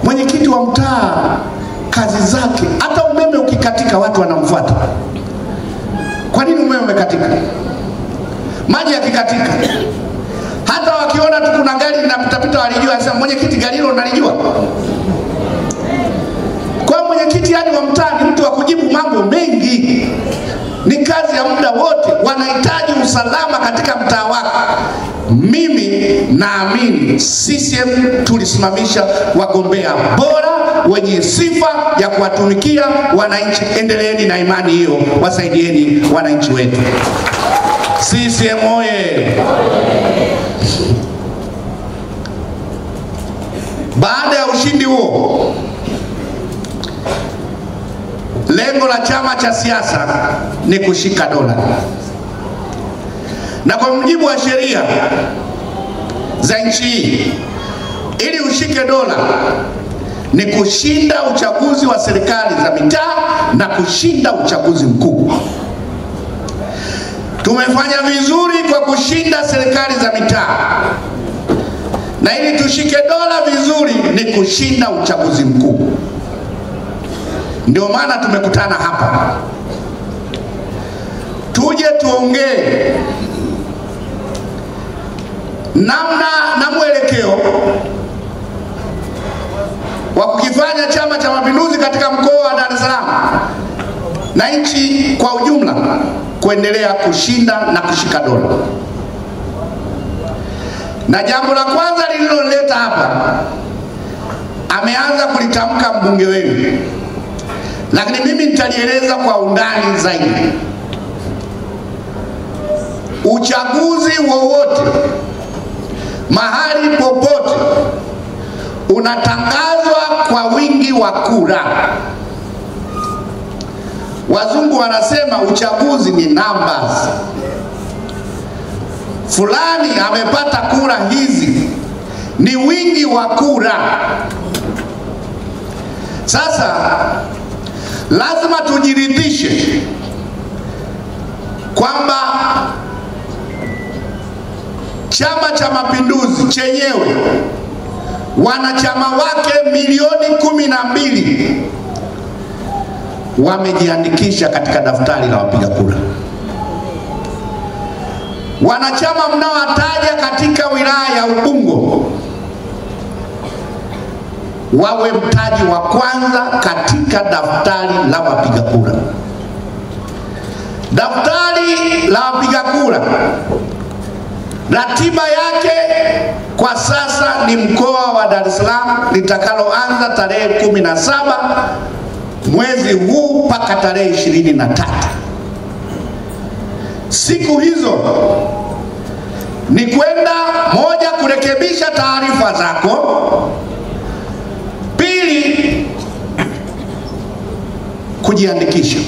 Mwenyekiti wa mtaa kazi zake, hata umeme ukikatika watu wanamfuata. Kwa nini umeme umekatika? Maji yakikatika, hata wakiona tu kuna gari linapita walijua, sasa mwenyekiti gari hilo unalijua. Kwa mwenyekiti yani wa mtaa ni mtu wa kujibu mambo mengi. Ni kazi ya muda wote, wanahitaji usalama katika mtaa wako. Mimi naamini CCM tulisimamisha wagombea bora wenye sifa ya kuwatumikia wananchi. Endeleeni na imani hiyo, wasaidieni wananchi wetu. CCM oye! Baada ya ushindi huo, lengo la chama cha siasa ni kushika dola, na kwa mujibu wa sheria za nchi hii, ili ushike dola ni kushinda uchaguzi wa serikali za mitaa na kushinda uchaguzi mkuu. Tumefanya vizuri kwa kushinda serikali za mitaa, na ili tushike dola vizuri ni kushinda uchaguzi mkuu. Ndio maana tumekutana hapa, tuje tuongee namna na mwelekeo wa kukifanya Chama cha Mapinduzi katika mkoa wa Dar es Salaam na nchi kwa ujumla kuendelea kushinda na kushika dola. Na jambo la kwanza lililoleta hapa ameanza kulitamka mbunge wenu, lakini mimi nitalieleza kwa undani zaidi. Uchaguzi wowote mahali popote unatangazwa kwa wingi wa kura. Wazungu wanasema uchaguzi ni numbers. Fulani amepata kura hizi, ni wingi wa kura. Sasa lazima tujiridhishe kwamba Chama cha Mapinduzi chenyewe wanachama wake milioni 12 wamejiandikisha katika daftari la wapiga kura. Wanachama mnaowataja katika wilaya ya Ubungo wawe mtaji wa kwanza katika daftari la wapiga kura. Daftari la wapiga kura, ratiba yake kwa sasa ni mkoa wa Dar es Salaam, litakaloanza tarehe 17 mwezi huu mpaka tarehe 23. Siku hizo ni kwenda, moja, kurekebisha taarifa zako; pili, kujiandikisha.